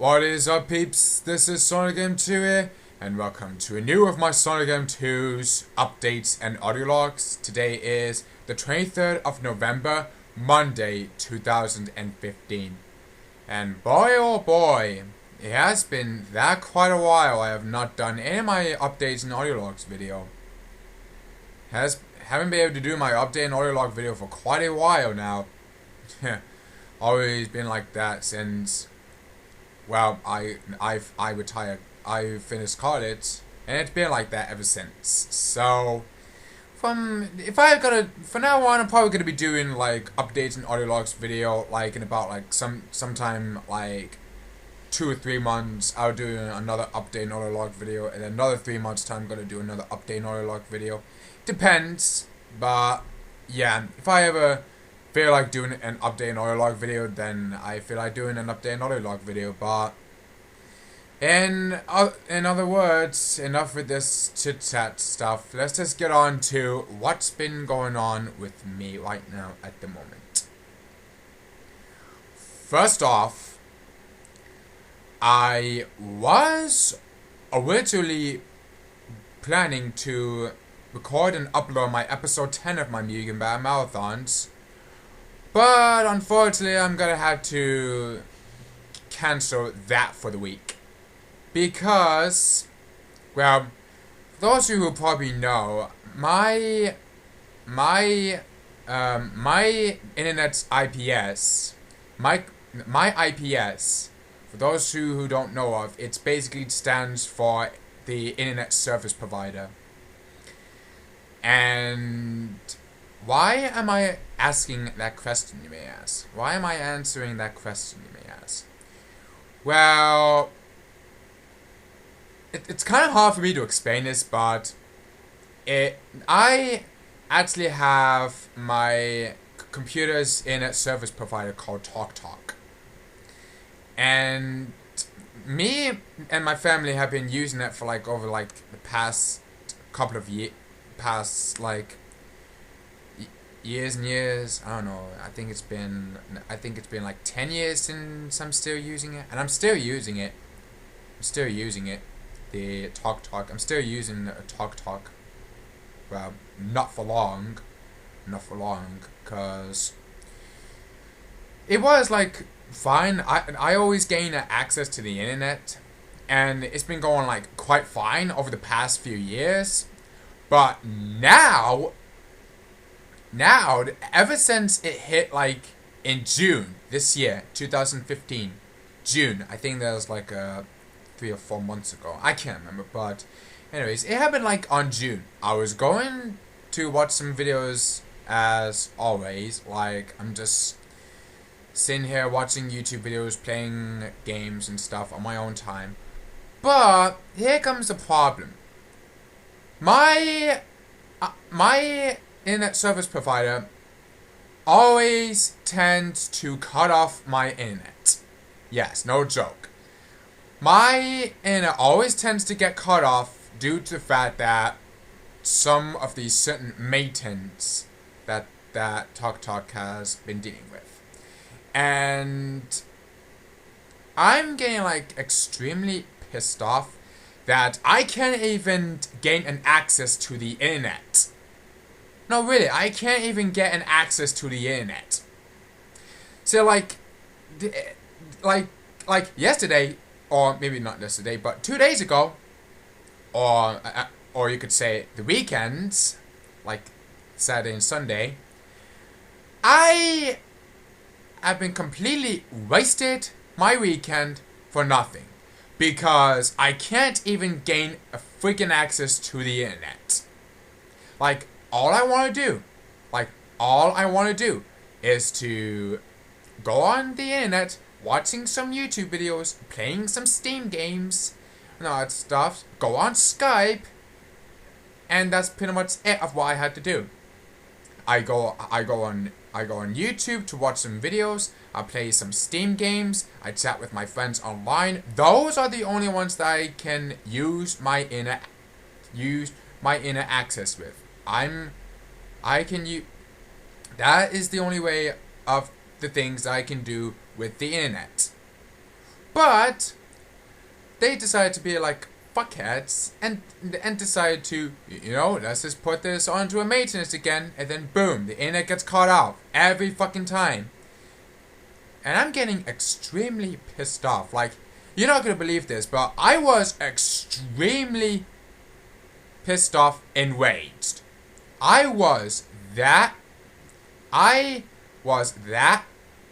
What is up, peeps? This is Sonicadam2 here, and welcome to a new of my Sonicadam2's updates and audio logs. Today is the 23rd of November, Monday, 2015. And boy oh boy, it has been that quite a while I have not done any of my updates and audio logs video. Haven't been able to do my update and audio log video for quite a while now. Always been like that since, well, I retired. I finished college, and it's been like that ever since. So, for now on, I'm probably gonna be doing like updates and audio logs video, like in about like sometime like 2 or 3 months. I'll do another update and audio log video, and then another 3 months time, I'm gonna do another update and audio log video. Depends, but yeah, if I ever feel like doing an update and audio log video, then I feel like doing an update and audio log video. But in other words, enough with this chit chat stuff. Let's just get on to what's been going on with me right now at the moment. First off, I was originally planning to record and upload my episode 10 of my MUGEN marathons, but unfortunately I'm gonna have to cancel that for the week. Because, well, those of you who probably know, my internet's IPS, my IPS, for those who don't know of, it basically stands for the Internet Service Provider. And why am I asking that question, you may ask? Why am I answering that question, you may ask? Well, it's kind of hard for me to explain this, but I actually have my computer's internet service provider called TalkTalk. And me and my family have been using it for like over like the past couple of years, years and years. I don't know. I think it's been like 10 years since I'm still using it, and I'm still using it. The TalkTalk. I'm still using the TalkTalk. Well, not for long, cause it was like fine. I always gain access to the internet, and it's been going like quite fine over the past few years. But now, ever since it hit like in June this year, 2015, June, I think that was like 3 or 4 months ago. I can't remember, but anyways, it happened like on June. I was going to watch some videos as always, like I'm just sitting here watching YouTube videos, playing games and stuff on my own time. But here comes the problem. My internet service provider always tends to cut off my internet. Yes, no joke. My internet always tends to get cut off due to the fact that some of the certain maintenance that TalkTalk has been dealing with. And I'm getting like extremely pissed off that I can't even gain an access to the internet. No, really, I can't even get an access to the internet. So like yesterday, or maybe not yesterday, but 2 days ago, or you could say the weekends, like Saturday and Sunday, I have been completely wasted my weekend for nothing. Because I can't even gain a freaking access to the internet. Like, all I want to do is to go on the internet, watching some YouTube videos, playing some Steam games, and all that stuff, go on Skype, and that's pretty much it of what I had to do. I go on YouTube to watch some videos, I play some Steam games, I chat with my friends online. Those are the only ones that I can use my inner access with. That is the only way of the things I can do with the internet. But they decided to be like fuckheads and decided to, let's just put this onto a maintenance again, and then boom, the internet gets cut off every fucking time. And I'm getting extremely pissed off. Like, you're not gonna believe this, but I was extremely pissed off, enraged. I was that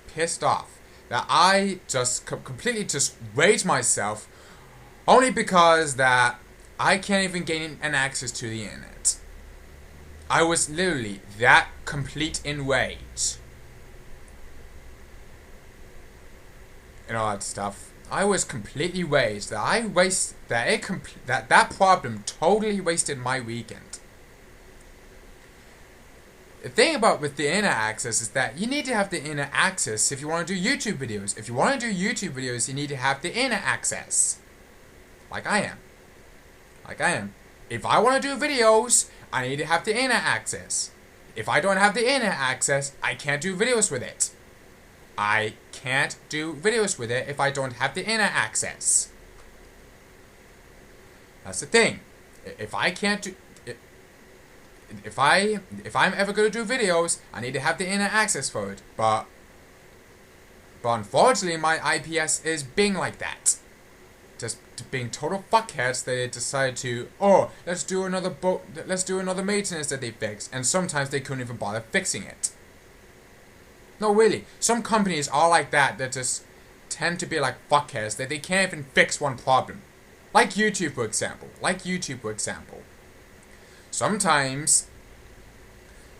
pissed off that I just completely just raged myself, only because that I can't even gain an access to the internet. I was literally that complete enraged. And all that stuff. I was completely raged that that problem totally wasted my weekend. The thing about with the internet access is that you need to have the internet access if you want to do YouTube videos. If you want to do YouTube videos, you need to have the internet access. Like I am. If I want to do videos, I need to have the internet access. If I don't have the internet access, I can't do videos with it. I can't do videos with it if I don't have the internet access. That's the thing. If I can't do... If I'm ever going to do videos, I need to have the internet access for it. But unfortunately, my IPS is being like that. Just being total fuckheads that they decide to, let's do another maintenance that they fix. And sometimes they couldn't even bother fixing it. No, really. Some companies are like that just tend to be like fuckheads that they can't even fix one problem. Like YouTube, for example. Sometimes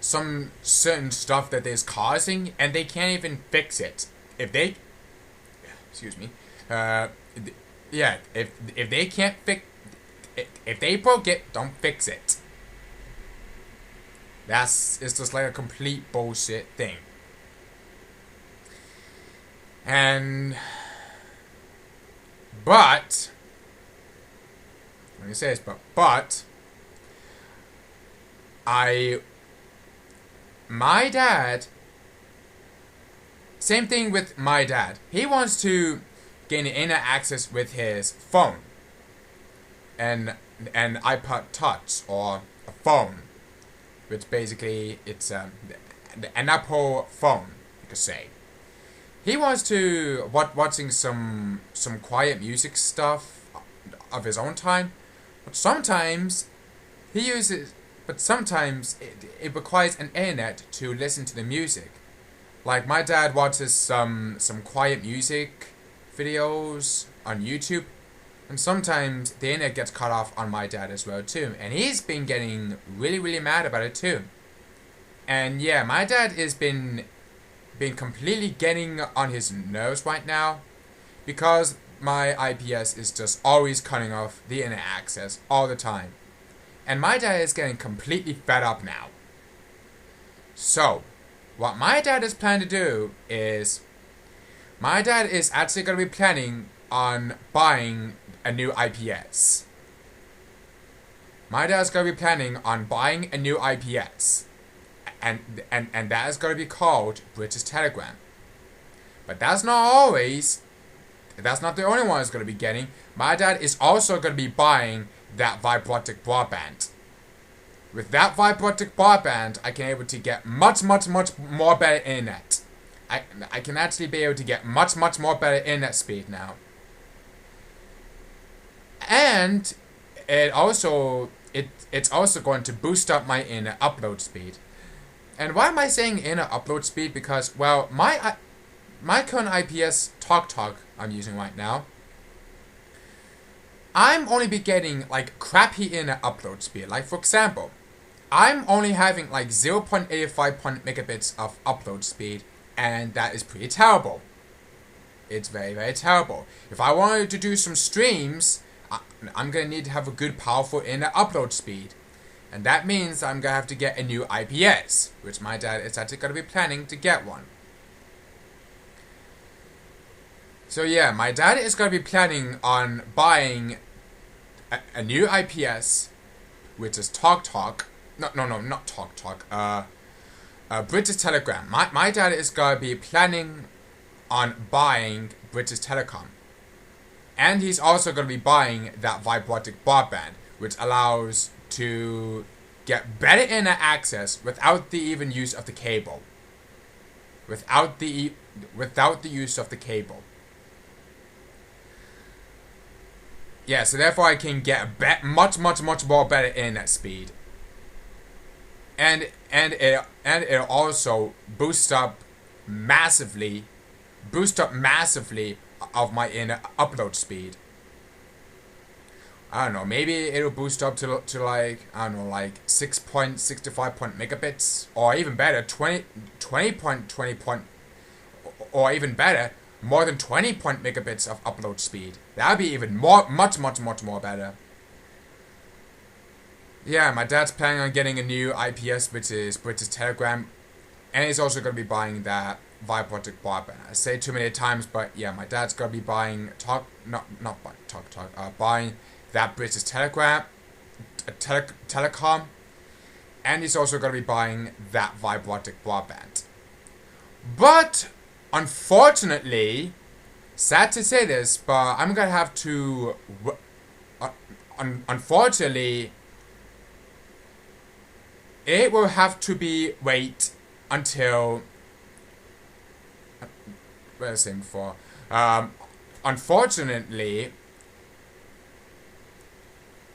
some certain stuff that is causing and they can't even fix it. If they if they can't fix, if they broke it, don't fix it. It's just like a complete bullshit thing. But let me say this, but my dad, same thing with my dad. He wants to gain internet access with his phone. An iPod Touch, or a phone, which basically it's an Apple phone, you could say. He wants to watching some quiet music stuff of his own time, but sometimes it requires an internet to listen to the music. Like my dad watches some quiet music videos on YouTube, and sometimes the internet gets cut off on my dad as well too, and he's been getting really mad about it too. And yeah, my dad has been completely getting on his nerves right now, because my IPS is just always cutting off the internet access all the time. And my dad is getting completely fed up now. So, what my dad is planning to do is, my dad is actually going to be planning on buying a new IPS. My dad's going to be planning on buying a new IPS. And that is going to be called British Telegram. But that's not the only one it's going to be getting. My dad is also going to be buying that fiber-optic broadband. With that fiber-optic broadband, I can able to get much more better internet. I can actually be able to get much more better internet speed now. And it's also going to boost up my internet upload speed. And why am I saying internet upload speed? Because, well, my current IPS TalkTalk I'm using right now, I'm only be getting like crappy internet upload speed. Like for example, I'm only having like 0.85 megabits of upload speed, and that is pretty terrible. It's very terrible. If I wanted to do some streams, I'm gonna need to have a good powerful internet upload speed. And that means I'm going to have to get a new IPS, which my dad is actually going to be planning to get one. So yeah, my dad is going to be planning on buying a new IPS, which is TalkTalk. No, not TalkTalk. British Telegram. My dad is going to be planning on buying British Telecom. And he's also going to be buying that Vibrotic broadband, which allows to get better internet access without the even use of the cable. Without the use of the cable. Yeah, so therefore I can get much more better internet speed. And it also boosts up massively of my internet upload speed. I don't know, maybe it'll boost up to like, I don't know, like 6.65 megabits, or even better, 20 or even better, more than 20 megabits of upload speed. That'd be even much more better. Yeah, my dad's planning on getting a new IPS, which is British Telegram, and he's also going to be buying that Vibrotic broadband. I say too many times, but yeah, my dad's going to be buying buying that British Telegram, Telecom, and he's also going to be buying that Vibrotic broadband. But unfortunately, sad to say this, but I'm going to have to, unfortunately, it will have to be wait until, what was I saying before? Unfortunately,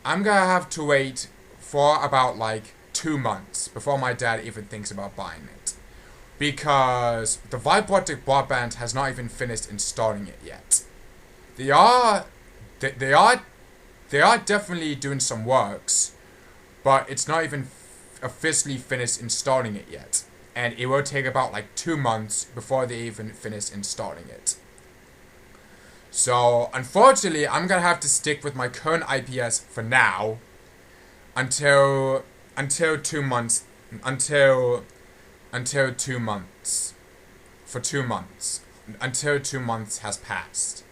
I'm gonna have to wait for about like 2 months before my dad even thinks about buying it. Because the Vibrotic broadband has not even finished installing it yet. They are definitely doing some works, but it's not even officially finished installing it yet. And it will take about like 2 months before they even finish installing it. So, unfortunately, I'm gonna have to stick with my current IPS for now until 2 months, until 2 months, for 2 months, until 2 months has passed,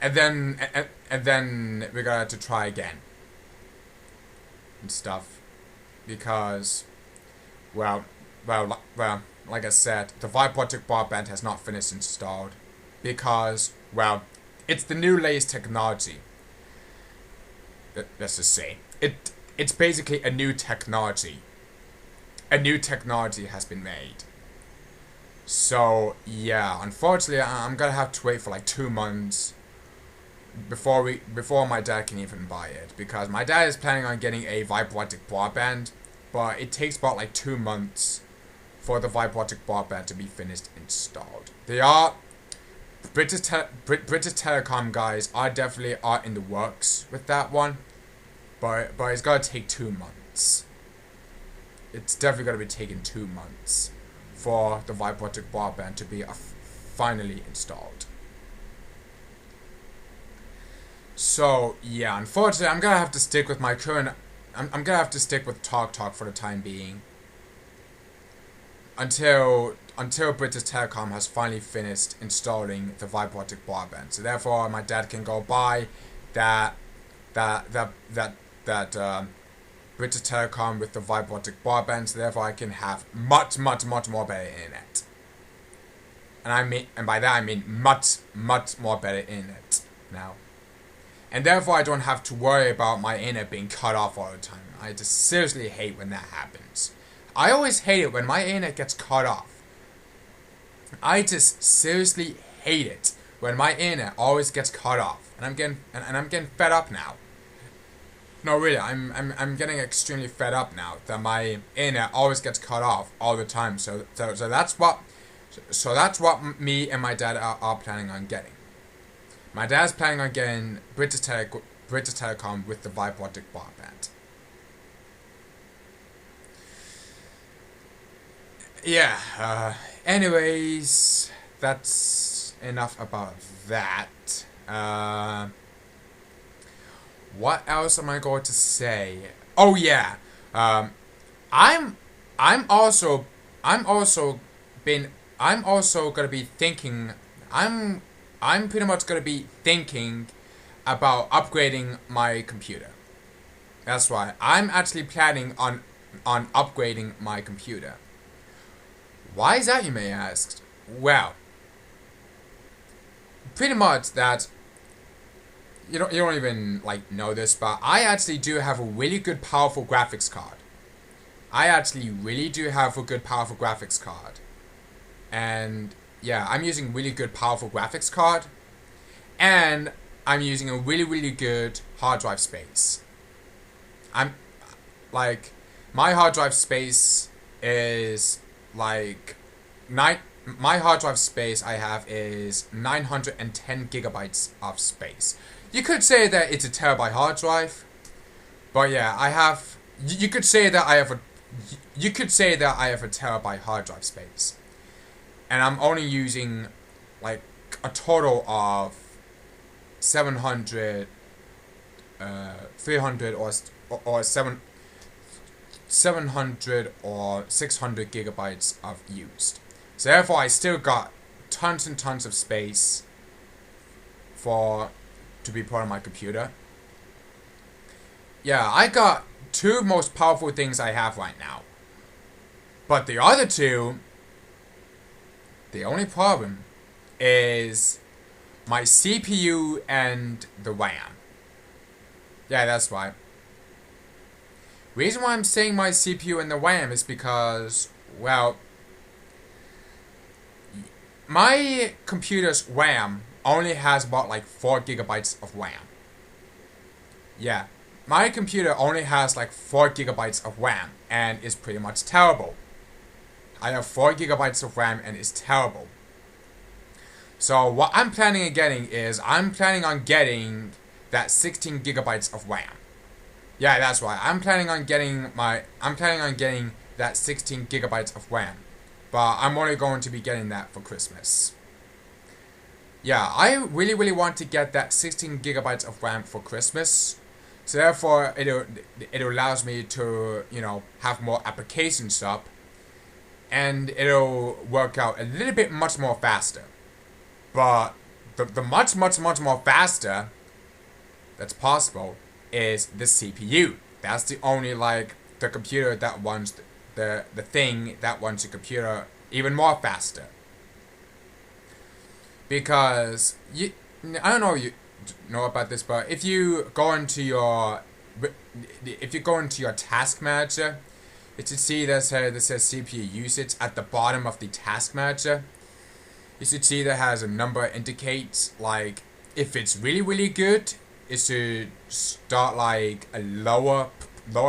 and then we're gonna have to try again and stuff, because, well, like I said, the Vibrotic broadband has not finished installed. Because, well, it's the new latest technology. Let's just say. It's basically a new technology. A new technology has been made. So, yeah, unfortunately, I'm gonna have to wait for like 2 months before my dad can even buy it. Because my dad is planning on getting a Vibrotic broadband, but it takes about like 2 months for the Vibrotic broadband to be finished installed. They are... British Telecom guys are definitely in the works with that one, but it's gonna take 2 months. It's definitely gonna be taking 2 months for the Vibrotic broadband to be finally installed. So yeah, unfortunately, I'm gonna have to stick with my current. I'm gonna have to stick with Talk for the time being. Until British Telecom has finally finished installing the Vibrotic broadband. So therefore, my dad can go buy that British Telecom with the Vibrotic broadband. So therefore, I can have much more better internet. And by that I mean much more better internet now. And therefore, I don't have to worry about my internet being cut off all the time. I just seriously hate when that happens. I always hate it when my internet gets cut off. I just seriously hate it when my internet always gets cut off, and I'm getting fed up now. No, really, I'm getting extremely fed up now that my internet always gets cut off all the time. So that's what me and my dad are planning on getting. My dad's planning on getting British Telecom with the Vibrotic broadband. Yeah, anyways, that's enough about that. What else am I going to say? Oh yeah, I'm also gonna be thinking. I'm pretty much gonna be thinking about upgrading my computer. That's right. I'm actually planning on upgrading my computer. Why is that, you may ask? Well, pretty much that you don't even like know this, but I actually do have a really good powerful graphics card. I actually really do have a good powerful graphics card. And yeah, I'm using really good powerful graphics card. And I'm using a really good hard drive space. I'm like, my hard drive space is like my hard drive space I have is 910 gigabytes of space. You could say that it's a terabyte hard drive, but yeah, I have. You could say that I have a. You could say that I have a terabyte hard drive space, and I'm only using like a total of 700, 300 or 700 or 600 gigabytes of used. So therefore, I still got tons and tons of space to be part of my computer. Yeah, I got two most powerful things I have right now. But the other two, the only problem is my CPU and the RAM. Yeah, that's right. Reason why I'm saying my CPU and the RAM is because, well, my computer's RAM only has about like 4 gigabytes of RAM. Yeah, my computer only has like 4 gigabytes of RAM and is pretty much terrible. I have 4 gigabytes of RAM and it's terrible. So what I'm planning on getting is I'm planning on getting that 16 gigabytes of RAM. Yeah, that's right. I'm planning on getting that 16 gigabytes of RAM. But I'm only going to be getting that for Christmas. Yeah, I really want to get that 16 gigabytes of RAM for Christmas. So therefore, it allows me to, you know, have more applications up. And it'll work out a little bit much more faster. But the much more faster that's possible is the CPU. That's the only, like, the computer that wants the thing that wants the computer even more faster. Because I don't know if you know about this, but if you go into your task manager, you should see that says CPU usage at the bottom of the task manager. You should see that has a number indicates, like, if it's really good, it should start like a lower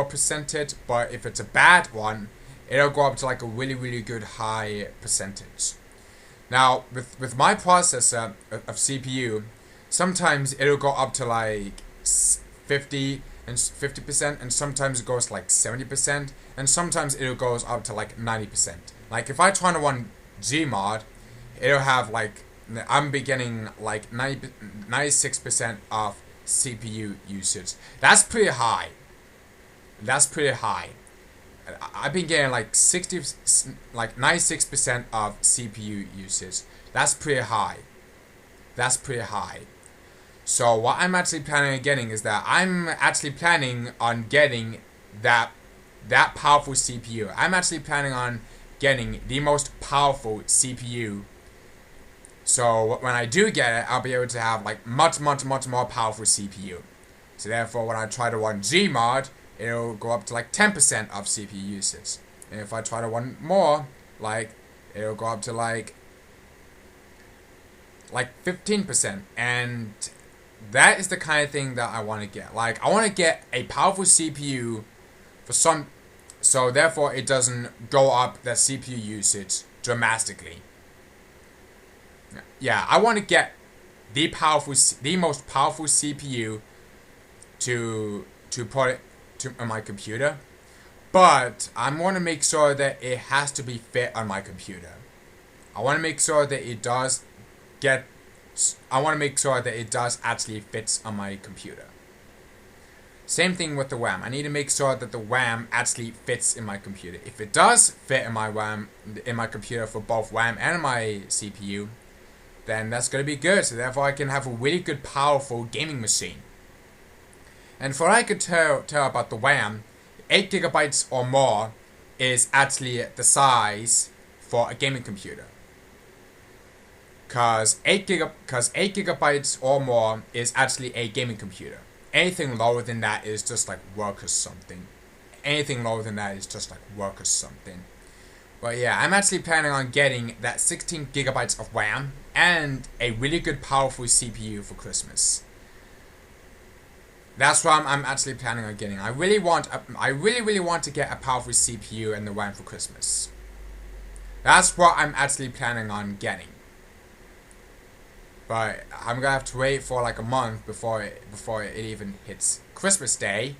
percentage, but if it's a bad one, it'll go up to like a really good high percentage. Now, with my processor of CPU, sometimes it'll go up to like 50% and sometimes it goes to like 70%, and sometimes it goes up to like 90%. Like if I try to run Gmod, it'll have like, I'm beginning like 96% of CPU usage. That's pretty high. I've been getting like 96% of CPU usage. That's pretty high. So what I'm actually planning on getting is that I'm actually planning on getting that powerful CPU. I'm actually planning on getting the most powerful CPU. So when I do get it, I'll be able to have like much more powerful CPU. So therefore, when I try to run Gmod, it'll go up to like 10% of CPU usage. And if I try to run more, like, it'll go up to like 15%. And that is the kind of thing that I want to get. Like, I want to get a powerful CPU for some, so therefore it doesn't go up that CPU usage dramatically. Yeah, I want to get the most powerful CPU to put it on my computer, but I want to make sure that it has to be fit on my computer. I want to make sure that it does actually fits on my computer. Same thing with the RAM. I need to make sure that the RAM actually fits in my computer. If it does fit in my computer for both RAM and my CPU, then that's going to be good. So therefore I can have a really good powerful gaming machine. And for what I could tell about the RAM, 8 gigabytes or more is actually the size for a gaming computer. Cause 8 gigabytes or more is actually a gaming computer. Anything lower than that is just like work or something. Anything lower than that is just like work or something. But yeah, I'm actually planning on getting that 16 gigabytes of RAM and a really good powerful CPU for Christmas. That's what I'm actually planning on getting. I really want to get a powerful CPU and the RAM for Christmas. That's what I'm actually planning on getting. But I'm gonna have to wait for like a month before it even hits Christmas Day,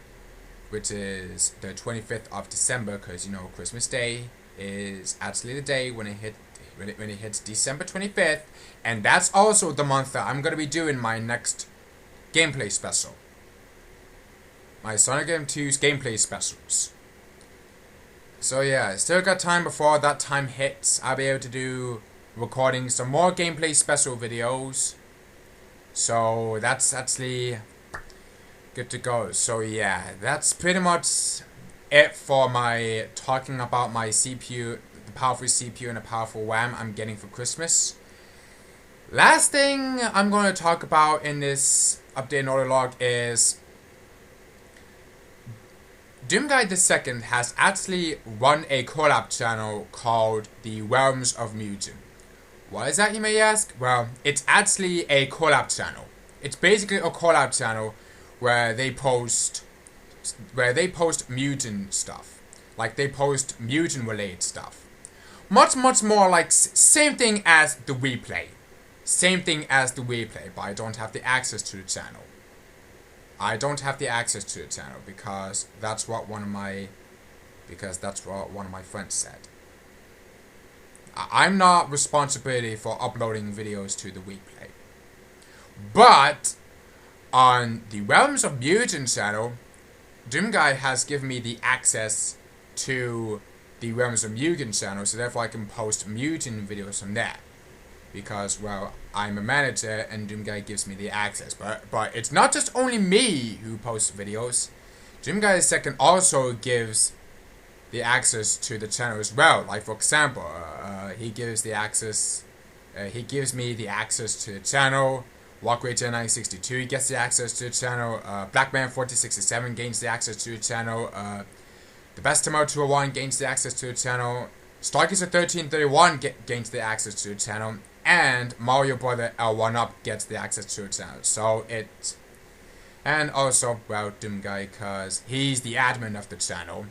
which is the 25th of December, because you know Christmas Day is actually the day when it hits December 25th, and that's also the month that I'm gonna be doing my next gameplay special. My Sonicadam2's gameplay specials. So yeah, still got time before that time hits. I'll be able to do recording some more gameplay special videos. So that's actually good to go. So yeah, that's pretty much it for my talking about my CPU, the powerful CPU and the powerful RAM I'm getting for Christmas. Last thing I'm going to talk about in this update audio log is DoomGuy2 has actually run a collab channel called the Realms of MUGEN. What is that, you may ask? Well, it's actually a collab channel. It's basically a collab channel where they post MUGEN stuff. Like they post MUGEN related stuff. Much more like same thing as the replay. Same thing as the replay, but I don't have the access to the channel. I don't have the access to the channel because that's what one of my friends said. I'm not responsibility for uploading videos to the replay. But on the Realms of MUGEN channel, DoomGuy has given me the access to the Realms of MUGEN channel, so therefore I can post MUGEN videos from there. Because, well, I'm a manager and DoomGuy gives me the access. But it's not just only me who posts videos. DoomGuy2 also gives the access to the channel as well. Like, for example, he gives me the access to the channel. WalkRayGen962 gets the access to the channel. Blackman4067 gains the access to the channel. The Best Tomorrow 201 gains the access to the channel. Stargazer1331 gains the access to the channel. And Mario Brother L1Up gets the access to the channel. So it... And also, well, DoomGuy, because he's the admin of the channel.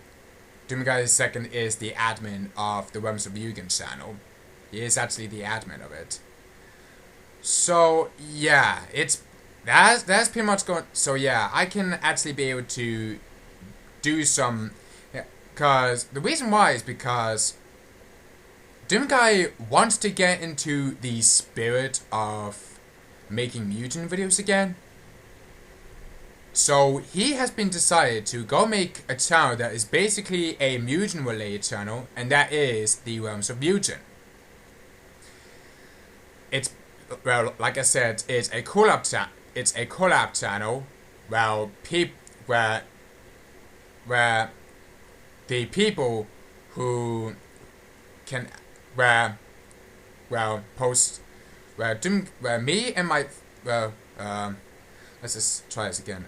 DoomGuy2 is the admin of the Realms of MUGEN channel. He is actually the admin of it. So, yeah, that's pretty much going... So, yeah, I can actually be able to do some... Because the reason why is because DoomGuy wants to get into the spirit of making MUGEN videos again. So he has been decided to go make a channel that is basically a MUGEN related channel, and that is the Realms of MUGEN. It's, well, like I said, it's a collab channel where the people who can me and my let's just try this again.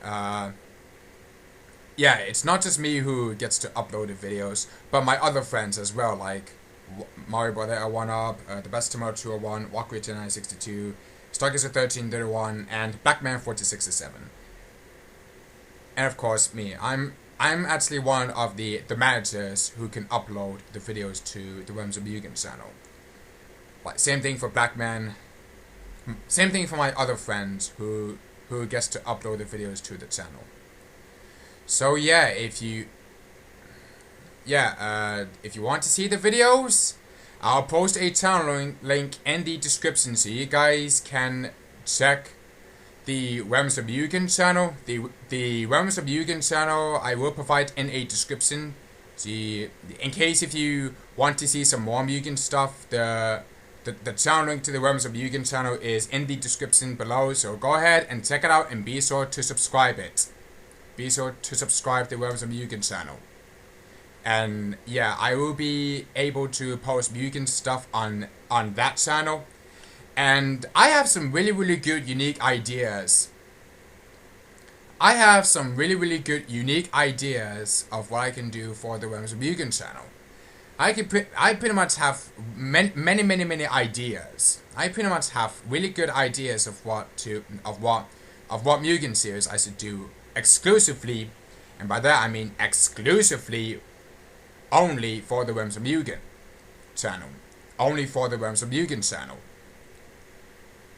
Yeah, it's not just me who gets to upload the videos, but my other friends as well, like Mario Brother L1Up, The Best Tomorrow 201, WalkRayGen962, Stargazer1331, and Blackman4067. And of course me. I'm actually one of the managers who can upload the videos to the Realms of MUGEN channel. Like same thing for Blackman. Same thing for my other friends who gets to upload the videos to the channel. So yeah, if you want to see the videos, I'll post a channel link in the description so you guys can check the Realms of MUGEN channel. The Realms of MUGEN channel I will provide in a description. In case if you want to see some more MUGEN stuff, the channel link to the Realms of MUGEN channel is in the description below. So go ahead and check it out and be sure to subscribe it. Be sure to subscribe to the Realms of MUGEN channel. And yeah, I will be able to post MUGEN stuff on that channel. And I have some really good unique ideas. I have some really good unique ideas of what I can do for the Worms of MUGEN channel. I pretty much have many ideas. I pretty much have really good ideas of what MUGEN series I should do exclusively, and by that I mean exclusively only for the Worms of MUGEN channel. Only for the Worms of MUGEN channel.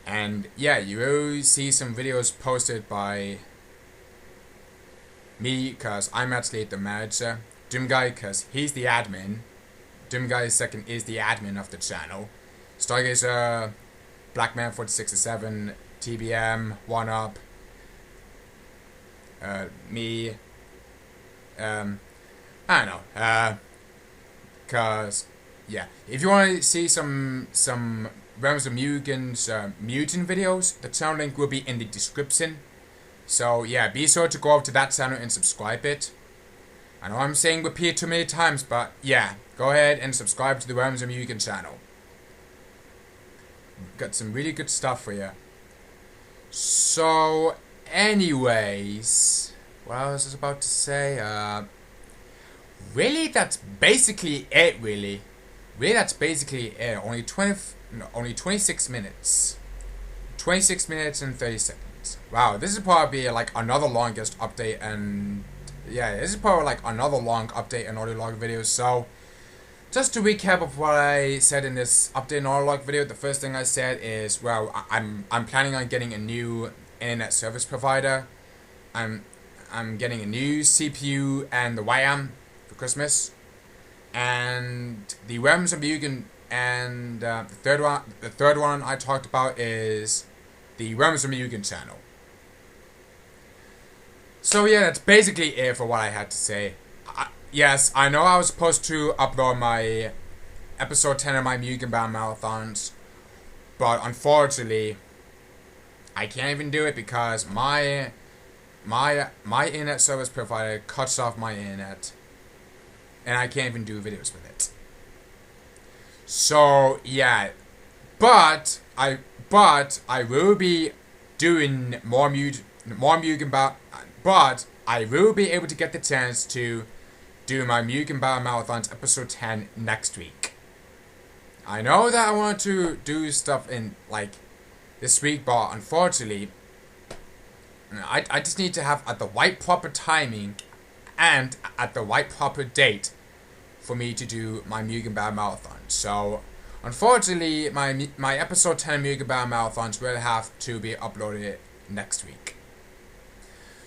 And yeah, you will see some videos posted by me, because I'm actually the manager. Doomguy, because he's the admin. Doomguy second is the admin of the channel. Stargazer, Blackman 4667, TBM, 1UP, me. I don't know. Cause yeah, if you want to see some Realms of MUGEN's Mutant videos, the channel link will be in the description. So yeah, be sure to go over to that channel and subscribe it. I know I'm saying repeat too many times, but yeah, go ahead and subscribe to the Realms of MUGEN channel. Got some really good stuff for you. So, anyways, what I was about to say, really, that's basically it. Really, that's basically it. Only 26 minutes. 26 minutes and 30 seconds. Wow, this is probably like another longest update, and yeah, this is probably like another long update and audio log video. So, just to recap of what I said in this update and audio log video, the first thing I said is, well, I'm planning on getting a new internet service provider. I'm getting a new CPU and the YAM for Christmas, and the Realms of MUGEN, and the third one I talked about is the Realms of MUGEN channel. So yeah, that's basically it for what I had to say. Yes, I know I was supposed to upload my episode 10 of my MUGEN Battle Marathons, but unfortunately, I can't even do it because my internet service provider cuts off my internet, and I can't even do videos with it. So yeah, but I will be doing more MUGEN Battle, but I will be able to get the chance to do my MUGEN Battle Marathons episode 10 next week. I know that I want to do stuff in like this week, but unfortunately, I just need to have at the right proper timing and at the right proper date for me to do my MUGEN Battle Marathon. So, unfortunately, my episode 10 MUGEN Battle Marathons will have to be uploaded next week.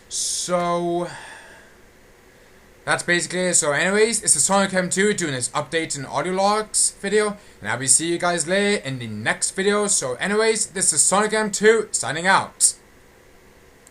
So, that's basically it. So anyways, it's the Sonicadam2 doing this updates and audio logs video, and I will see you guys later in the next video. So anyways, this is Sonicadam2 signing out.